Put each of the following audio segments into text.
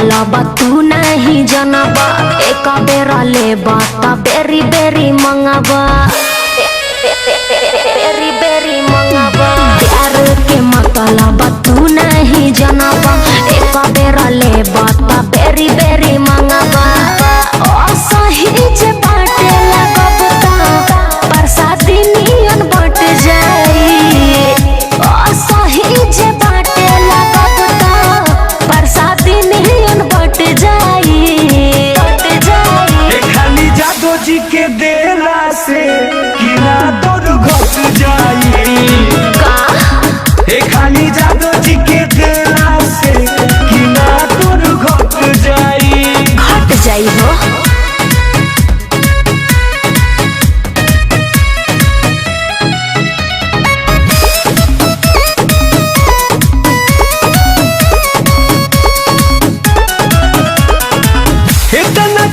मतलब तू नहीं जनबा, एक बेरा ले बाता बेरी बेरी मंगबा, बेरी बेरी मंगबा। प्यार के मतलब तू नहीं जनबा, एक बेरा ले बाता बेरी बेरी मंगबा। सही जे बाटे लगबता बरसाती नियन बट जाई, सही जे बाटे लगबता बरसाती नियन बट जाई, बट जाई। खाली जादो जी के देला से किना दूर घट जाई का खाली जादो जी के देला से किना दूर घट जाई, घट जाई हो।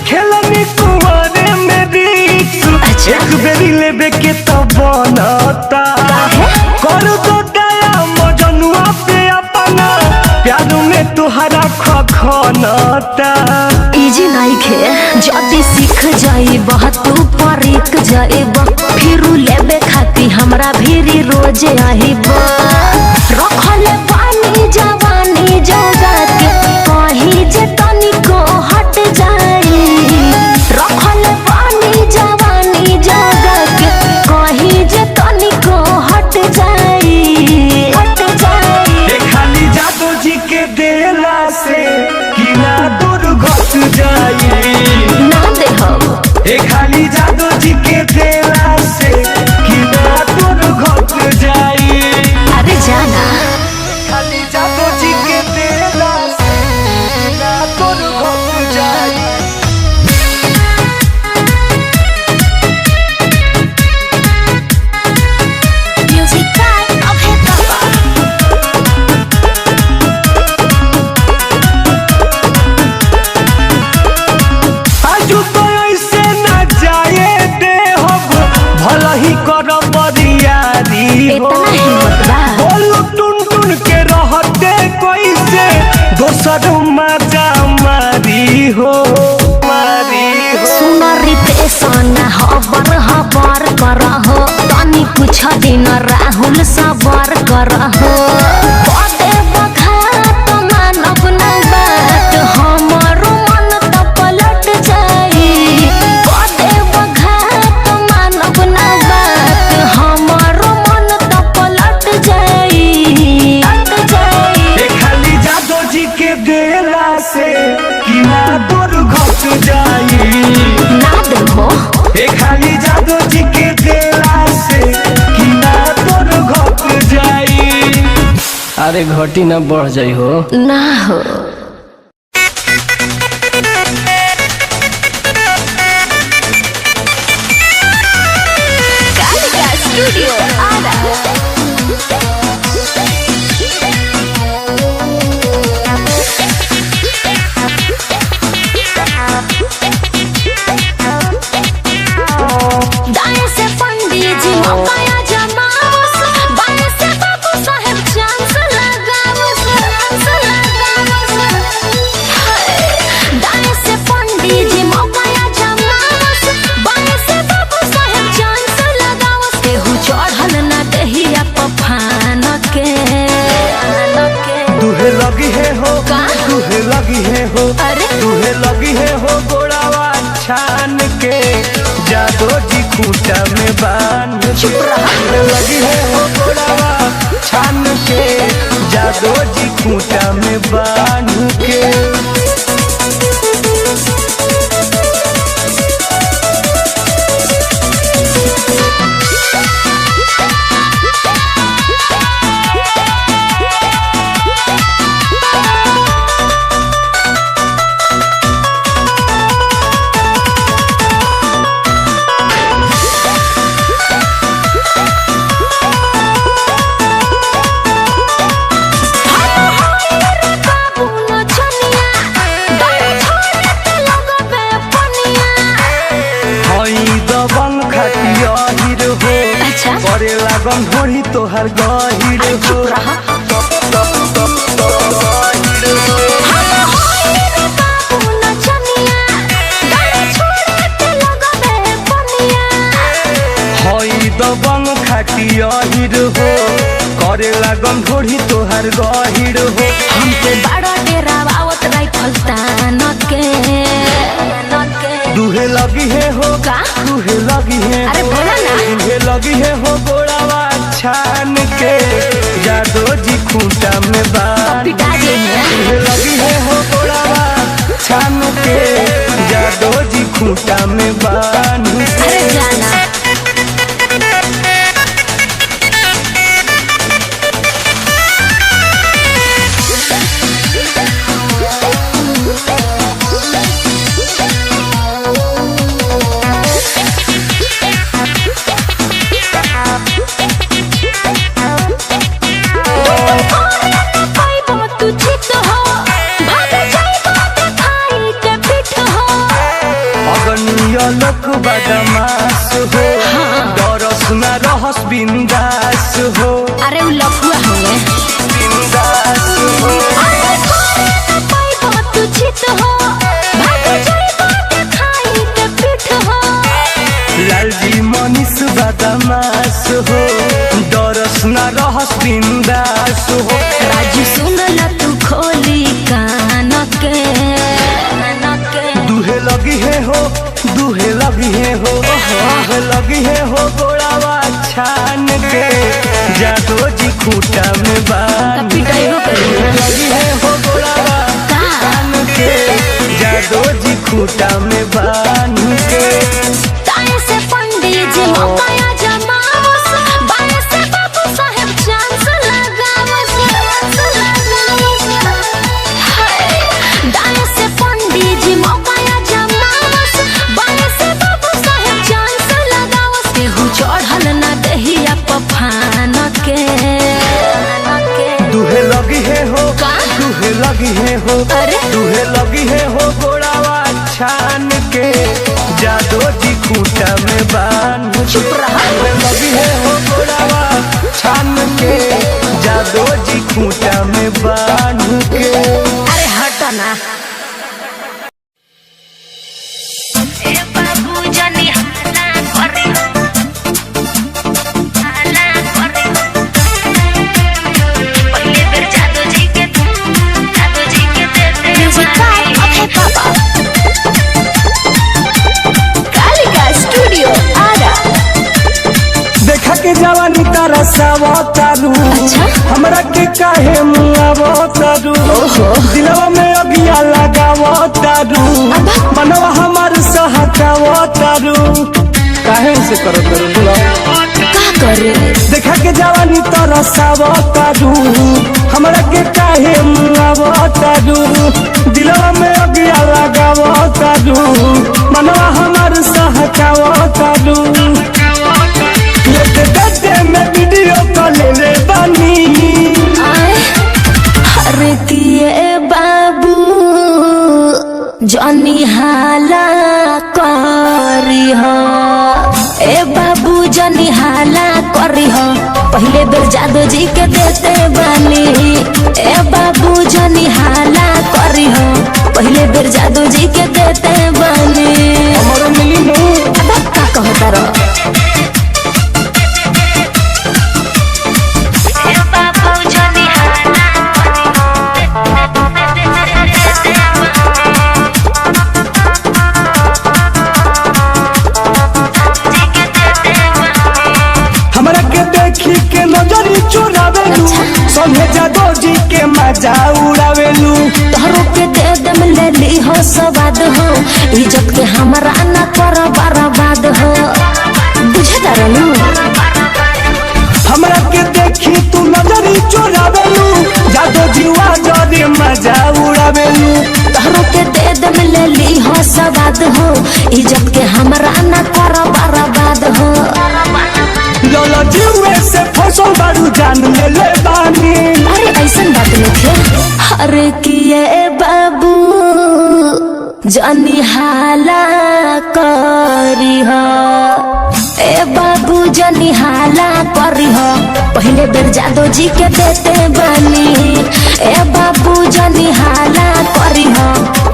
खेलनी कुमारे मेरी एक बेरी लेबे के तो बनता कर दो दया मजनुआ पे अपना प्यार में तुहरा खखनता। इजी नहीं खे जल्दी सीख जाइब तू परीक जाइब, फिर लेबे खाती हमरा भीरी रोज आइब। रखले पानी जवानी जोगा के कहीं जे तनिको हट जाई, रखले पानी जवानी जोगा के कहीं जे तनिको हट जाई, हट जाई। खाली जादो जी के देला से किना दूर घट जाई, ना दे हम खाली जादो जी के देला से किना दूर घट जाई। अरे जाना खाली जादो जी के देला से किना दूर घट जाई। म्यूजिक टाइम ऑफ हिप आजू तो ऐसे न जाए दे हम भला ही कर बरियारी हो। इतना हिम्मत बा बोलू टुन टुन के रहते कैसे दोसर मजा मारी हो, मारी हो। सुनरी पेशन हबर हबर करहो, तनी कुछ दिन राहुल सबर करहो। पदे बखात मानब न बात, हमरो मन त पलट जाई। पदे बखात मानब न बात, हमरो मन त पलट जाई, पलट जाई। खाली जादो जी के देला से किना दूर घट जाई, ना देहो खाली जादो जी के देला से किना दूर घट जाई। अरे घटी ना बढ़ जाई हो ना हो। कालिका स्टूडियो आरा। दाएं से पंडित जी मौका जमावस, बाएं से बाबू साहेब चांस लगावस, चांस लगावस। दाएं से पंडित जी मौका जमावस, बाएं से बाबू साहेब चांस लगावस। केहू चढ़ल ना दहिया पफान के, तुहे लगी है हो का? तुहे लगी है हो, अरे तुहे लगी है हो गोड़ावा छान के जादो जी खूटा में बांध के। चुप रहा। तुहे लगी है हो गोड़ावा छान के जादो जी खूटा में बांध के। करे लागन ढोड़ी तोहर गहिर हो। चुप रहा। गहिर हो। दबंग खाटिया हीर हो करे लागम ढोढ़ी तोहर गहिर हो। हमके बड़ा डेरा आवत राइफल तान के दुहे लगी है हो का दुहे लगी है अरे बोला ना दुहे लगी है हो गोड़ावा छान के जादो जी खूंटा में बांध पिटा जे दुहे लगी है हो गोड़ावा छान के जादो जी खूंटा में बांध अरे जाना लोक बदमाश हो डरस न रहस बिंदास हो। अरे उ लफुआ होंगे बिंदास हो अरे पाई तू चित हो भाग जाई बात खाई के पीठ हो। लालजी मनीष बदमाश हो डरस न रहस बिंदास हो। राजू सुन ल तू खोली कान के दुहे लगी है हो दुहे लगी है हो दुहे लगी है हो गोड़ावा छान के जादो जी खूंटा में बांध पिटाइबो करी लगी है हो गोड़ावा छान के जादो जी खूंटा में बांध के। ताए से पंडित जी मौका जमावस बाए से बाबू साहेब चांस लगावस हाय दाए से पंडित जी मौका जमावस बाए से बाबू साहेब चांस लगावस केहू चढ़ल ना दहिया पफान के दुहे लगी है हो का? दुहे लगी है हो अरे? दुहे लगी है हो गोड़ावा छान के जादो जी खूंटा में बांध चुप रहा। दुहे लगी है हो गोड़ावा छान के जादो जी खूंटा में बांध के। अरे हट ना ए बाबू जानी हाला करे पहले बेर जादू जी के देते कालिका स्टूडियो आरा। देखा के जवानी तारा सावतारू अच्छा? हमरा के काहे मुआवतारू दिलवा में अगिया लगावतारू मनवा हमार सहकावतारू काहे से करो बोला का करे देखा के जवानी तारा सावतारू हमरा के काहे मुआवतारू दिलवा में अगिया लगावतारू मनवा हमार सहकावतारू में वीडियो कॉल ले बानी अरे किए बाबू जनी हाला करी हो ए बाबू जनी हाला करी हो पहले बेर जादू जी के देते बानी ए बाबू जनी हाला करी हो पहले बेर जादू जी के देते बानी हमारो मिली नु अब का कहता रो हमरा के देखी के नजरी चुरावेलू संगे जादो जी के मजा उड़ावेलू तोहरो के दे दम ले ली हो सवाद हो इज्जत के हमरा ना कर बर्बाद हो बुझे तारलू हमरा के देखी तू नजरी चुरावेलू जादो जीवा जरे मजा उड़ावेलू तोहरो के दे दम ले ली हो सवाद हो इज्जत के हमरा ना कर बर्बाद हो लोला जीवे से फसल बारू जान ले बानी अरे ऐसन बात नहीं थे अरे किए बाबू जनी हाला करी हो ए बाबू जनी हाला करी हो पहले बेर जादू जी के देते बानी ए बाबू जनी हाला करी हो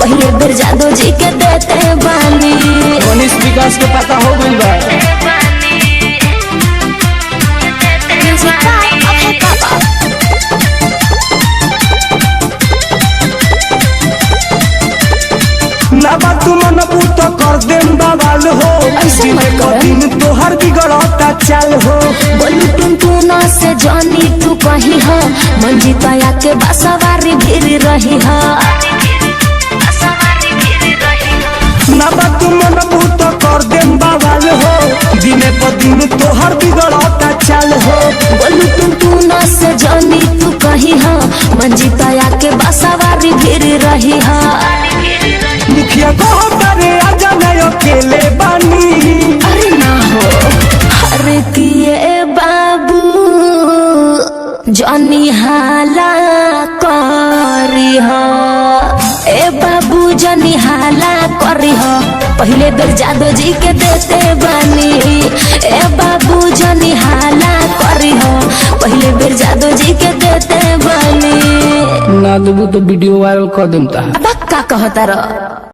पहले बेर जादू जी के देते बानी मनीष विकास के पता हो गइल बा बवाल हो ऐसे मत दिन कर। दिन तोहर बिगड़ता चाल हो बोलू टुनटुना से जानी तू कही हो मंजित आया के बसवारी भीड़ रही हो ना बात मन भूत कर देम बवाल हो दिन पर दिन तोहर बिगड़ता चाल हो बोलू टुनटुना से जानी तू कही हो मंजित आया के बसवारी भीड़ रही हो मुखिया कहो करे आजा मैं अकेले बानी अरे ना हो अरे किए बाबू जानी हाला करी हो ए बाबू जानी हाला करी हो पहले बेर जादो जी के देते बानी ए बाबू जानी हाला करी हो पहले बेर जादो जी के देते बानी ना देबू तो वीडियो वायरल कर देम ता अब का कहता रह